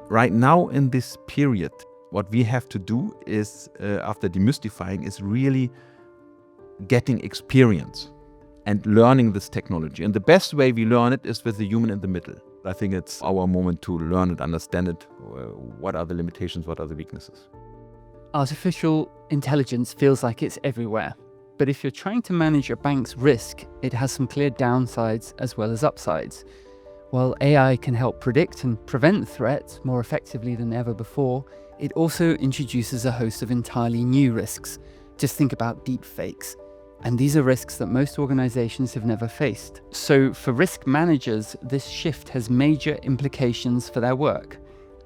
right now in this period, what we have to do is, after demystifying, is really getting experience and learning this technology. And the best way we learn it is with the human in the middle. I think it's our moment to learn it, understand it. What are the limitations? What are the weaknesses? Artificial intelligence feels like it's everywhere. But if you're trying to manage your bank's risk, it has some clear downsides as well as upsides. While AI can help predict and prevent threats more effectively than ever before, it also introduces a host of entirely new risks. Just think about deepfakes. And these are risks that most organizations have never faced. So for risk managers, this shift has major implications for their work.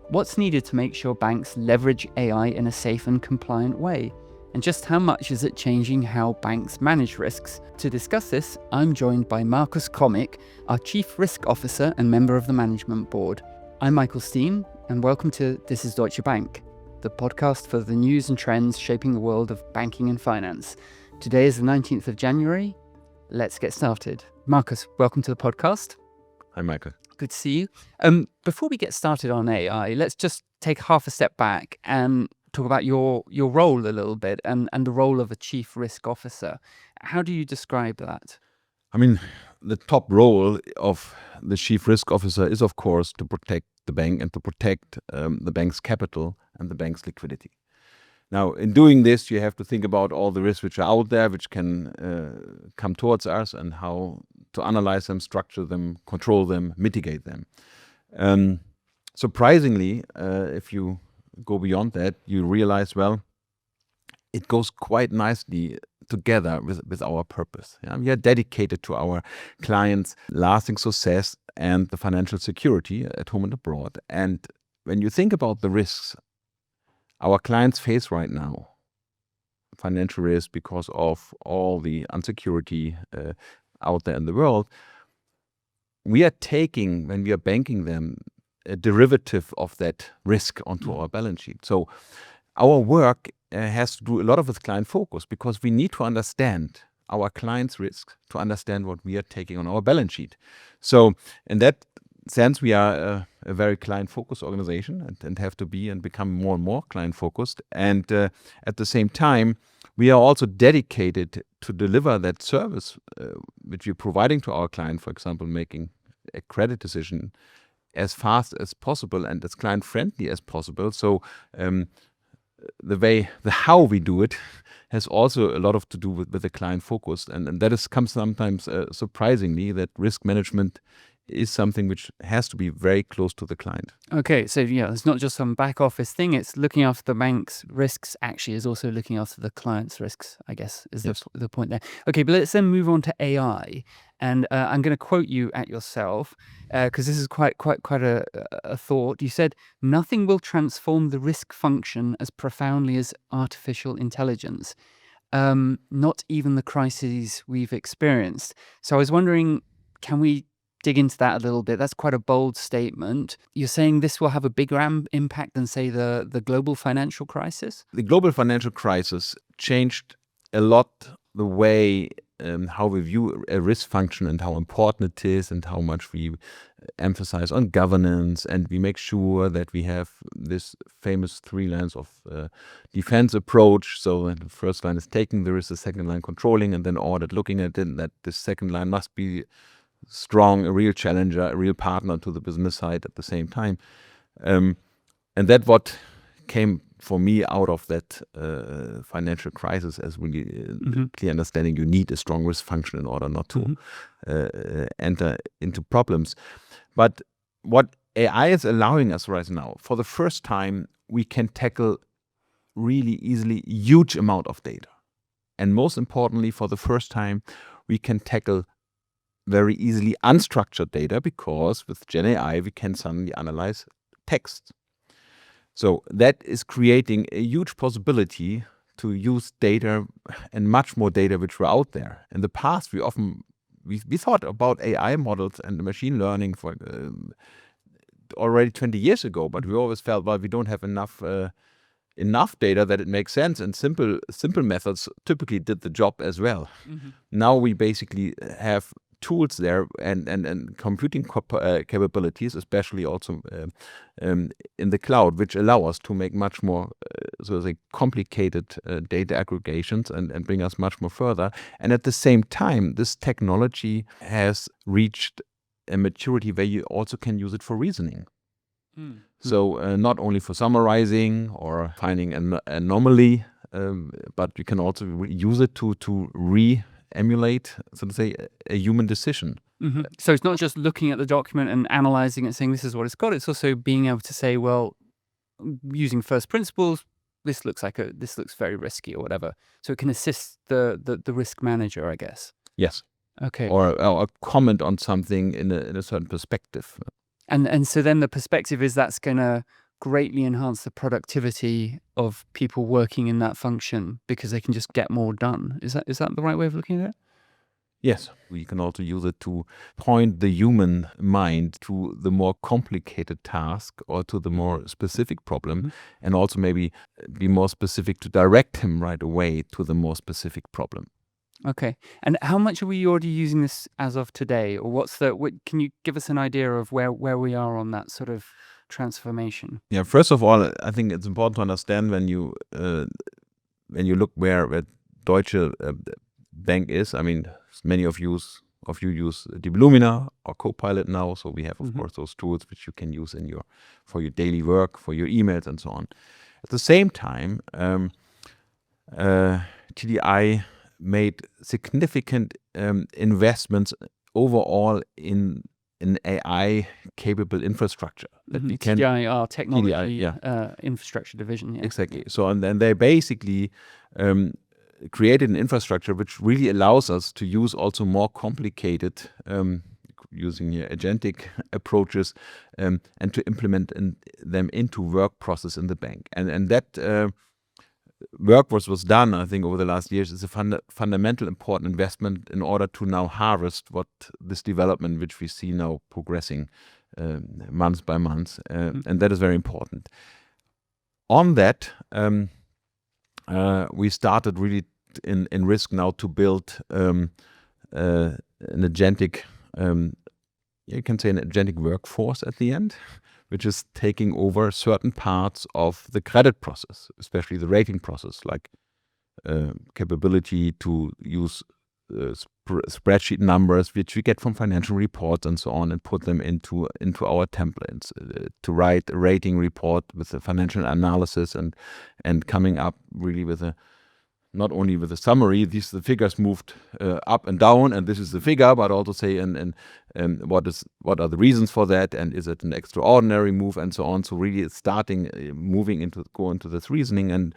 What's needed to make sure banks leverage AI in a safe and compliant way? And just how much is it changing how banks manage risks? To discuss this, I'm joined by Markus Komick, our Chief Risk Officer and member of the Management Board. I'm Michael Steen, and welcome to This is Deutsche Bank, the podcast for the news and trends shaping the world of banking and finance. Today is the 19th of January. Let's get started. Markus, welcome to the podcast. Hi, Michael. Good to see you. Before we get started on AI, let's just take half a step back and talk about your role a little bit and the role of a chief risk officer. How do you describe that? I mean, the top role of the chief risk officer is, of course, to protect the bank and to protect the bank's capital and the bank's liquidity. Now, in doing this, you have to think about all the risks which are out there, which can come towards us, and how to analyze them, structure them, control them, mitigate them. Surprisingly, if you go beyond that, you realize, well, it goes quite nicely together with our purpose. Yeah? We are dedicated to our clients' lasting success and the financial security at home and abroad. And when you think about the risks our clients face right now, financial risk because of all the insecurity out there in the world, we are taking, when we are banking them, a derivative of that risk onto our balance sheet. So our work has to do a lot of with client focus, because we need to understand our clients' risks to understand what we are taking on our balance sheet. So in that sense, we are a very client-focused organization and have to be and become more and more client-focused. And at the same time, we are also dedicated to deliver that service which we're providing to our client, for example, making a credit decision as fast as possible and as client-friendly as possible. So the how we do it has also a lot to do with the client focus. And that comes sometimes surprisingly, that risk management is something which has to be very close to the client. Okay, so it's not just some back office thing, it's looking after the bank's risks actually is also looking after the client's risks, I guess, is Yes. the point there. Okay, but let's then move on to AI. And I'm going to quote you at yourself, because this is quite a thought. You said, "Nothing will transform the risk function as profoundly as artificial intelligence. Not even the crises we've experienced." So I was wondering, can we dig into that a little bit? That's quite a bold statement. You're saying this will have a bigger impact than, say, the global financial crisis? The global financial crisis changed a lot the way how we view a risk function and how important it is and how much we emphasize on governance, and we make sure that we have this famous three lines of defense approach. So the first line is taking the risk, the second line controlling, and then audit, looking at it, that the second line must be strong, a real challenger, a real partner to the business side at the same time. And that what came for me out of that financial crisis as really clear understanding you need a strong risk function in order not to enter into problems. But what AI is allowing us right now, for the first time, we can tackle really easily huge amount of data. And most importantly, for the first time, we can tackle very easily unstructured data, because with Gen AI, we can suddenly analyze text. So that is creating a huge possibility to use data and much more data which were out there. In the past, we thought about AI models and machine learning for already 20 years ago, but we always felt, well, we don't have enough data that it makes sense, and simple methods typically did the job as well. Now we basically have tools there and computing capabilities, especially also in the cloud, which allow us to make much more complicated data aggregations and bring us much more further. And at the same time, this technology has reached a maturity where you also can use it for reasoning. So not only for summarizing or finding an anomaly, but you can also use it to re-emulate, so to say, a human decision. So it's not just looking at the document and analyzing it, saying this is what it's got. It's also being able to say, well, using first principles, this looks very risky or whatever. So it can assist the risk manager, I guess. Yes. Okay. Or comment on something in a certain perspective. And so then the perspective is that's going to greatly enhance the productivity of people working in that function because they can just get more done. Is that the right way of looking at it? Yes, we can also use it to point the human mind to the more complicated task or to the more specific problem, and also maybe be more specific to direct him right away to the more specific problem. Okay. And how much are we already using this as of today? Or can you give us an idea of where we are on that sort of transformation? Yeah, first of all, I think it's important to understand when you look where Deutsche Bank is. I mean, many of you use Deep Lumina or Copilot now, so we have, of course, those tools which you can use for your daily work, for your emails, and so on. At the same time, TDI made significant investments overall in an AI-capable infrastructure that we can. TDI, our technology TDI, infrastructure division. Yeah. Exactly. So and then they basically created an infrastructure which really allows us to use also more complicated, using agentic approaches, and to implement them into work process in the bank. And that work was done, I think, over the last years is a fundamental important investment in order to now harvest what this development which we see now progressing month by month, and that is very important. On that, we started really in risk now to build an agentic, you can say an agentic workforce at the end, which is taking over certain parts of the credit process, especially the rating process, like capability to use spreadsheet numbers, which we get from financial reports and so on, and put them into our templates, to write a rating report with a financial analysis and coming up really with not only with a summary, the figures moved up and down, and this is the figure, but also say and what are the reasons for that, and is it an extraordinary move, and so on. So really, it's starting go into this reasoning, and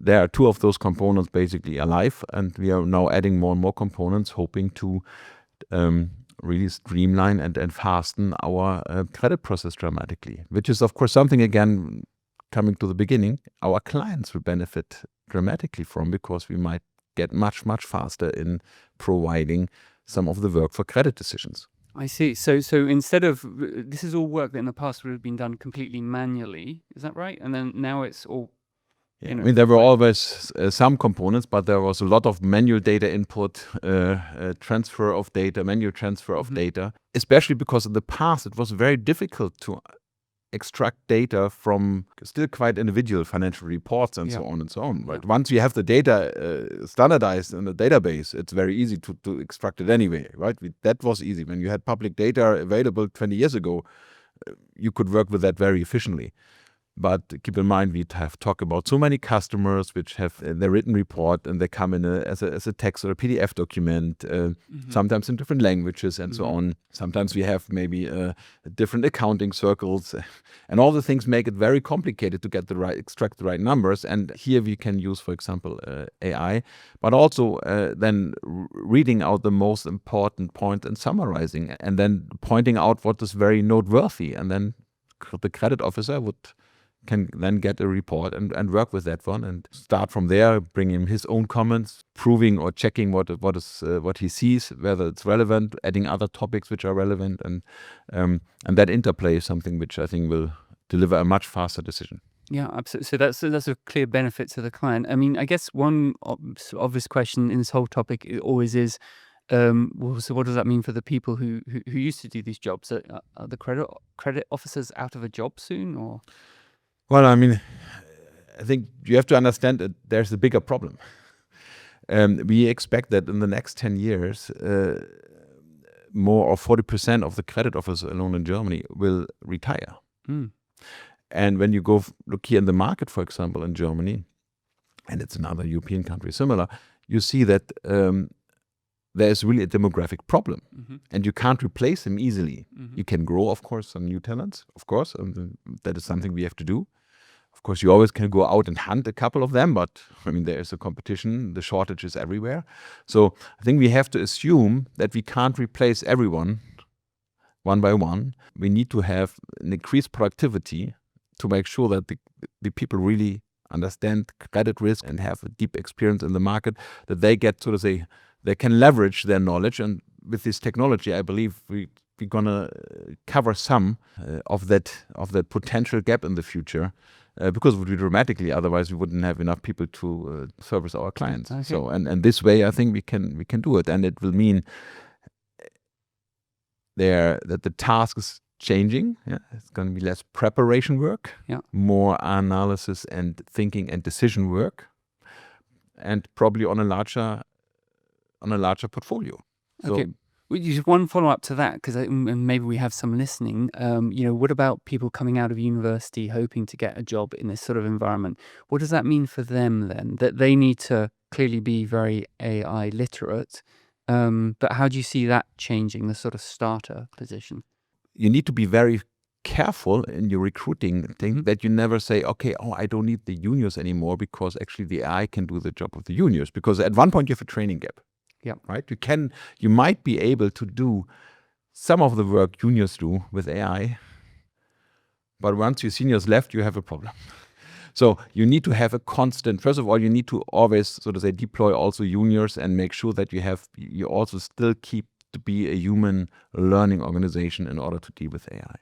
there are two of those components basically alive, and we are now adding more and more components, hoping to really streamline and fasten our credit process dramatically, which is of course something, again, coming to the beginning, our clients will benefit dramatically from, because we might get much faster in providing some of the work for credit decisions. I see. So instead of, this is all work that in the past would have been done completely manually, is that right? And then now it's all. Yeah, I mean, there were always some components, but there was a lot of manual data input, transfer of data, manual transfer of data, especially because in the past it was very difficult to extract data from still quite individual financial reports and so on and so on. Right? Once you have the data standardized in a database, it's very easy to extract it anyway. Right? That was easy. When you had public data available 20 years ago, you could work with that very efficiently. But keep in mind, we have talked about so many customers which have their written report, and they come in as a text or a PDF document, sometimes in different languages and so on. Sometimes we have maybe different accounting circles, and all the things make it very complicated to extract the right numbers. And here we can use, for example, AI, but also then reading out the most important point and summarizing, and then pointing out what is very noteworthy, and then the credit officer can then get a report and work with that one, and start from there, bring him his own comments, proving or checking what he sees, whether it's relevant, adding other topics which are relevant, and that interplay is something which I think will deliver a much faster decision. Yeah, absolutely. So that's a clear benefit to the client. I mean, I guess one obvious question in this whole topic always is, So what does that mean for the people who used to do these jobs? Are the credit officers out of a job soon, or? Well, I mean, I think you have to understand that there's a bigger problem. We expect that in the next 10 years, more or 40% of the credit officers alone in Germany will retire. Mm. And when you go look here in the market, for example, in Germany, and it's another European country similar, you see that there's really a demographic problem, and you can't replace them easily. You can grow, of course, some new talents, of course, and that is something we have to do. Of course, you always can go out and hunt a couple of them, but I mean, there is a competition, the shortage is everywhere. So I think we have to assume that we can't replace everyone one by one. We need to have an increased productivity to make sure that the people really understand credit risk and have a deep experience in the market, that they get, so to say, they can leverage their knowledge. And with this technology, I believe we're gonna cover some of that potential gap in the future, because it would be dramatically. Otherwise, we wouldn't have enough people to service our clients. Okay. So, and this way, I think we can do it, and it will mean that the task is changing. Yeah, it's going to be less preparation work, more analysis and thinking and decision work, and probably on a larger portfolio. Okay. Well, just one follow up to that, because maybe we have some listening. What about people coming out of university hoping to get a job in this sort of environment? What does that mean for them then? That they need to clearly be very AI literate, but how do you see that changing the sort of starter position? You need to be very careful in your recruiting thing, that you never say, okay, I don't need the juniors anymore, because actually the AI can do the job of the juniors, because at one point you have a training gap. Yeah. Right. You might be able to do some of the work juniors do with AI, but once your seniors left, you have a problem. So you need to have a constant. First of all, you need to always, so to say, deploy also juniors and make sure that you also still keep to be a human learning organization in order to deal with AI.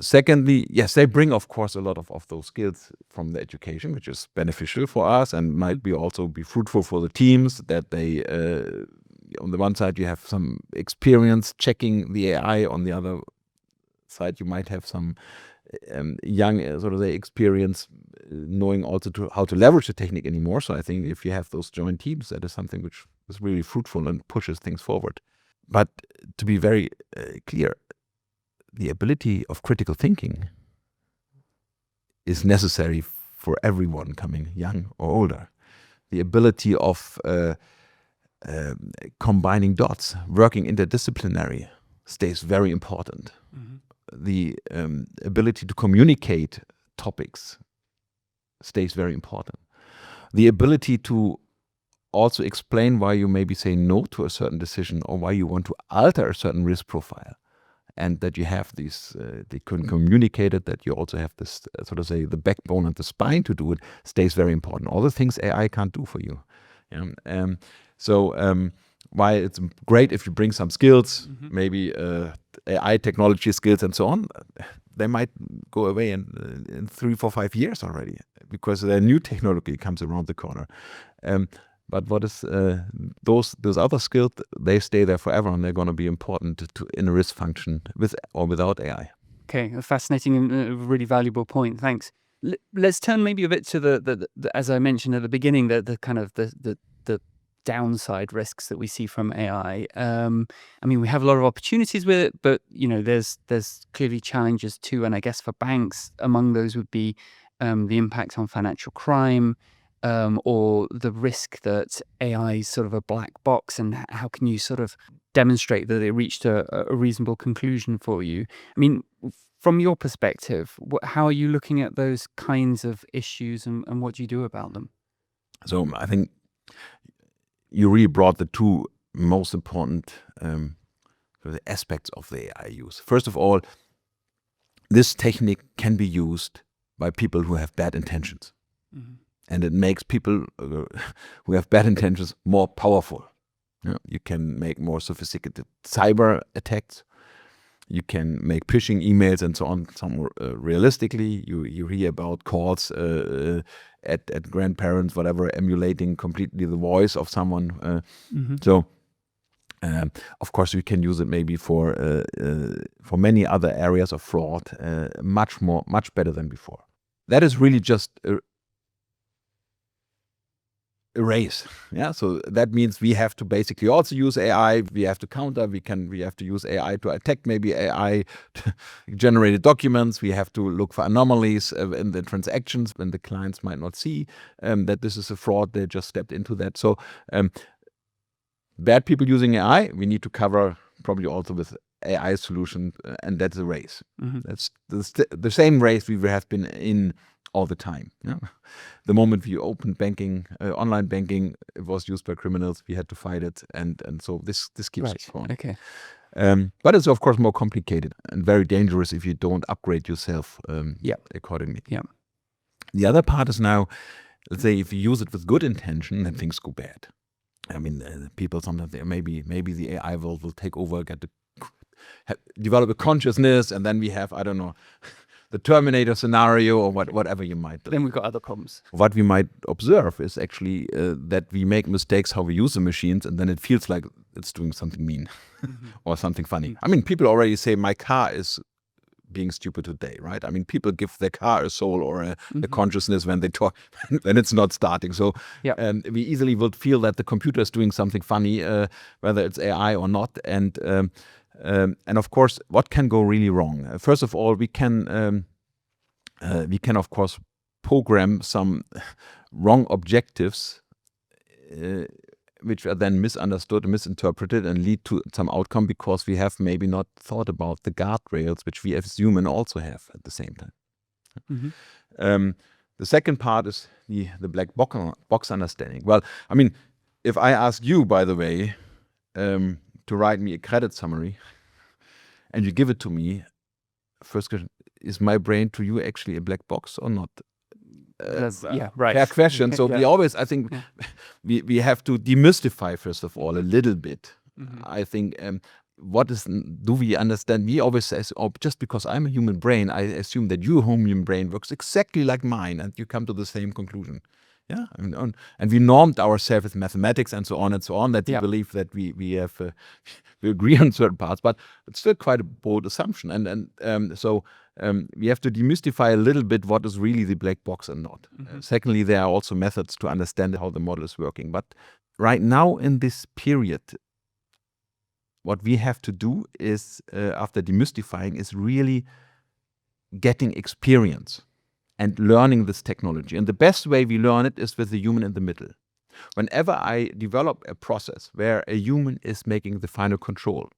Secondly, yes, they bring, of course, a lot of those skills from the education, which is beneficial for us and might also be fruitful for the teams, that they, on the one side, you have some experience checking the AI. On the other side, you might have some young, sort of, experience knowing also how to leverage the technique anymore. So I think if you have those joint teams, that is something which is really fruitful and pushes things forward. But to be very clear, the ability of critical thinking is necessary for everyone coming young or older. The ability of combining dots, working interdisciplinary, stays very important. The ability to communicate topics stays very important. The ability to also explain why you maybe say no to a certain decision, or why you want to alter a certain risk profile, and that you have these, they can communicate it, that you also have this, sort of say, the backbone and the spine to do it, stays very important. All the things AI can't do for you. While it's great if you bring some skills, maybe AI technology skills and so on, they might go away in 3, 4, 5 years already, because the new technology comes around the corner. But what is those other skills? They stay there forever, and they're going to be important in a risk function with or without AI. Okay, a fascinating and really valuable point. Thanks. Let's turn maybe a bit to the as I mentioned at the beginning, the kind of the downside risks that we see from AI. I mean, we have a lot of opportunities with it, but there's clearly challenges too. And I guess for banks, among those would be the impact on financial crime. Or the risk that AI is sort of a black box, and how can you sort of demonstrate that it reached a reasonable conclusion for you? I mean, from your perspective, how are you looking at those kinds of issues, and what do you do about them? So I think you really brought the two most important aspects of the AI use. First of all, this technique can be used by people who have bad intentions. And it makes people who have bad intentions more powerful. You can make more sophisticated cyber attacks. You can make phishing emails and so on. Some realistically, you hear about calls at grandparents, whatever, emulating completely the voice of someone. So Of course, we can use it maybe for many other areas of fraud, much better than before. That is really just a race. Yeah. So that means we have to basically also use AI. We have to counter. We have to use AI to attack maybe AI generated documents. We have to look for anomalies in the transactions when the clients might not see that this is a fraud. They just stepped into that. So bad people using AI, we need to cover probably also with AI solution, and that's a race. That's the same race we have been in all the time. Yeah? The moment we opened banking, online banking, it was used by criminals. We had to fight it, and so this keeps going. Okay. But it's of course more complicated and very dangerous if you don't upgrade yourself accordingly. Yeah. The other part is now, let's say, if you use it with good intention, then things go bad. I mean, people sometimes maybe the AI world will take over, develop a consciousness, and then we have, I don't know, the Terminator scenario or whatever you might. Then we've got other problems. What we might observe is actually that we make mistakes how we use the machines, and then it feels like it's doing something mean or something funny. I mean, people already say my car is being stupid today, right? I mean, people give their car a soul or a consciousness when they talk, when it's not starting. So we easily would feel that the computer is doing something funny, whether it's AI or not. And of course, what can go really wrong? First of all, we can of course program some wrong objectives, which are then misunderstood, misinterpreted, and lead to some outcome because we have maybe not thought about the guardrails, which we as human also have at the same time. The second part is the black box understanding. Well, I mean, if I ask you, by the way, to write me a credit summary, and you give it to me, first question, is my brain to you actually a black box or not? Right. Fair question. So we always, I think, we have to demystify first of all a little bit. I think do we understand? We always say, oh, just because I'm a human brain, I assume that your human brain works exactly like mine, and you come to the same conclusion. Yeah, and we normed ourselves with mathematics and so on that we believe that we agree on certain parts, but it's still quite a bold assumption. So we have to demystify a little bit what is really the black box and not. Secondly, there are also methods to understand how the model is working. But right now in this period, what we have to do is, after demystifying, is really getting experience and learning this technology. And the best way we learn it is with the human in the middle. Whenever I develop a process where a human is making the final control,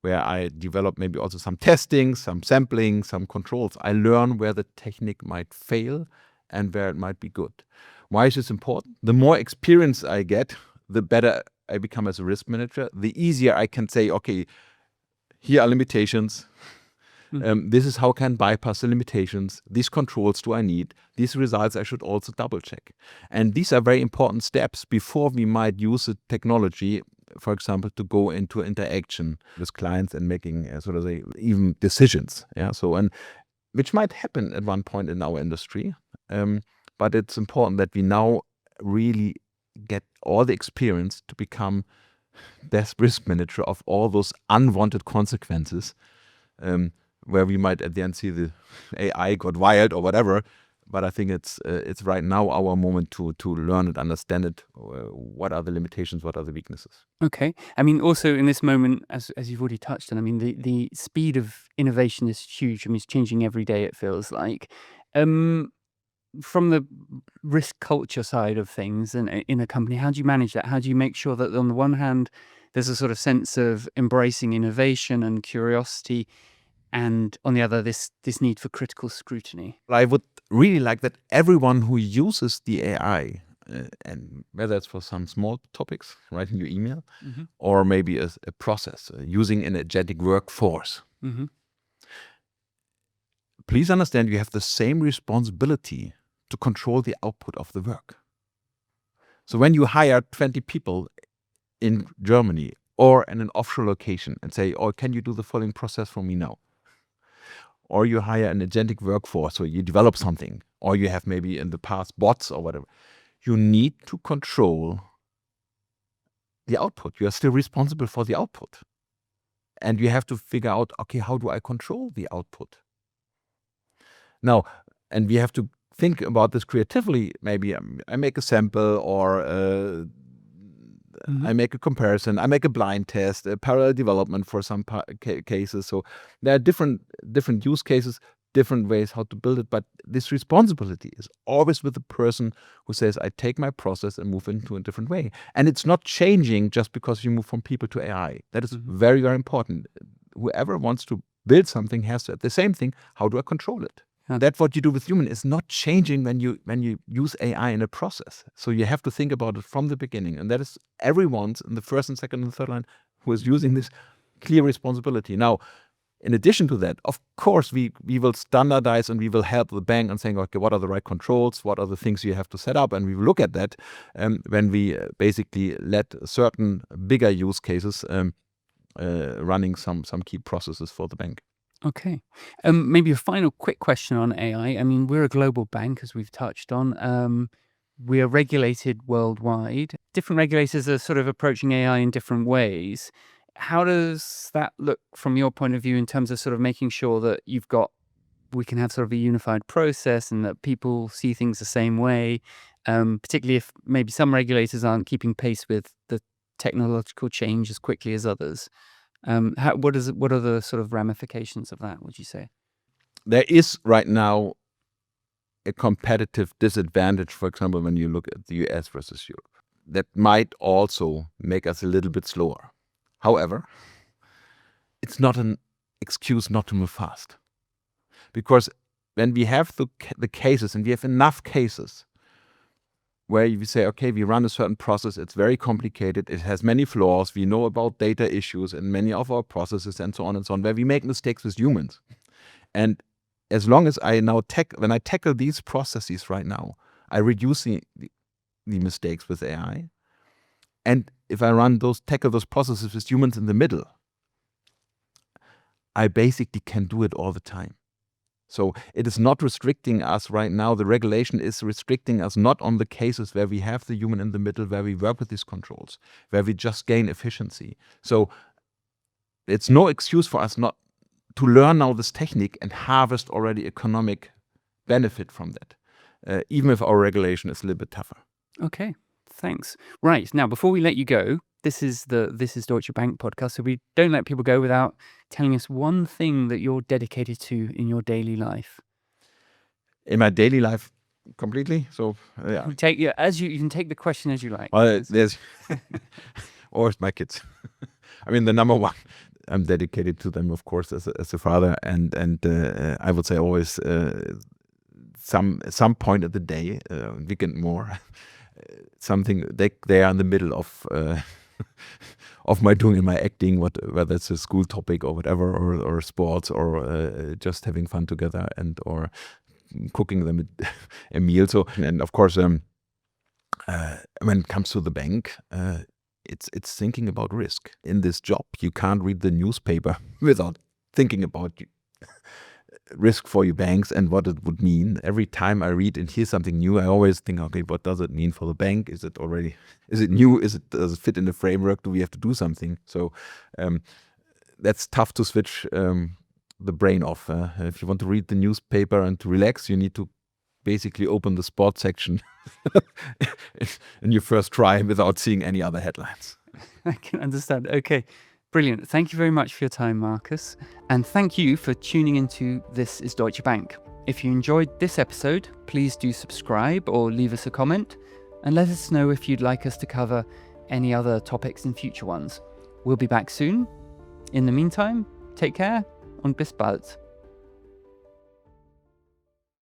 where I develop maybe also some testing, some sampling, some controls, I learn where the technique might fail and where it might be good. Why is this important? The more experience I get, the better I become as a risk manager. The easier I can say, okay, here are limitations. This is how I can bypass the limitations. These controls do I need. These results I should also double check. And these are very important steps before we might use the technology, for example, to go into interaction with clients and making even decisions. Yeah. So, and which might happen at one point in our industry. But it's important that we now really get all the experience to become best risk manager of all those unwanted consequences, where we might at the end see the AI got wired or whatever. But I think it's right now our moment to learn and understand it. What are the limitations? What are the weaknesses? Okay. I mean, also in this moment, as you've already touched on, I mean, the speed of innovation is huge. I mean, it's changing every day, it feels like. From the risk culture side of things and in a company, how do you manage that? How do you make sure that on the one hand, there's a sort of sense of embracing innovation and curiosity, and on the other, this need for critical scrutiny? I would really like that everyone who uses the AI, and whether it's for some small topics, writing your email, or maybe a process, using an agentic workforce, please understand you have the same responsibility to control the output of the work. So when you hire 20 people in Germany or in an offshore location and say, oh, can you do the following process for me now? Or you hire an agentic workforce, or you develop something, or you have maybe in the past bots or whatever, you need to control the output. You are still responsible for the output. And you have to figure out, okay, how do I control the output? Now, and we have to think about this creatively. Maybe I make a sample, or I make a comparison. I make a blind test, a parallel development for some cases. So there are different use cases, different ways how to build it. But this responsibility is always with the person who says, I take my process and move into a different way. And it's not changing just because you move from people to AI. That is very, very important. Whoever wants to build something has to, the same thing, how do I control it? That's what you do with human. Is not changing when you use AI in a process. So you have to think about it from the beginning. And that is everyone's in the first and second and third line who is using this clear responsibility. Now, in addition to that, of course, we will standardize and we will help the bank on saying, okay, what are the right controls? What are the things you have to set up? And we will look at that when we basically let certain bigger use cases running some key processes for the bank. Okay. Maybe a final quick question on AI. I mean, we're a global bank, as we've touched on. We are regulated worldwide. Different regulators are sort of approaching AI in different ways. How does that look from your point of view in terms of sort of making sure that we can have sort of a unified process and that people see things the same way, particularly if maybe some regulators aren't keeping pace with the technological change as quickly as others? What are the sort of ramifications of that, would you say? There is right now a competitive disadvantage, for example, when you look at the US versus Europe. That might also make us a little bit slower. However, it's not an excuse not to move fast. Because when we have the cases, and we have enough cases where you say, okay, we run a certain process, it's very complicated, it has many flaws, we know about data issues in many of our processes and so on, where we make mistakes with humans. And as long as when I tackle these processes right now, I reduce the mistakes with AI. And if I tackle those processes with humans in the middle, I basically can do it all the time. So it is not restricting us right now. The regulation is restricting us not on the cases where we have the human in the middle, where we work with these controls, where we just gain efficiency. So it's no excuse for us not to learn now this technique and harvest already economic benefit from that, even if our regulation is a little bit tougher. Okay, thanks. Right, now before we let you go, this is Deutsche Bank podcast, so we don't let people go without telling us one thing that you're dedicated to in your daily life. In my daily life, completely. So yeah, you can take the question as you like. Well, there's or my kids. I mean, the number one, I'm dedicated to them, of course, as a father, and I would say always some point of the day, weekend more, something they are in the middle of my doing in my acting, whether it's a school topic or whatever, or sports, or just having fun together, or cooking them a meal. So, and of course, when it comes to the bank, it's thinking about risk. In this job, you can't read the newspaper without thinking about risk for your banks and what it would mean. Every time I read and hear something new, I always think, okay, what does it mean for the bank? Is it new? Does it fit in the framework? Do we have to do something? So that's tough to switch the brain off. If you want to read the newspaper and to relax, you need to basically open the sports section in your first try without seeing any other headlines. I can understand. Okay. Brilliant. Thank you very much for your time, Markus. And thank you for tuning into This is Deutsche Bank. If you enjoyed this episode, please do subscribe or leave us a comment and let us know if you'd like us to cover any other topics in future ones. We'll be back soon. In the meantime, take care und bis bald.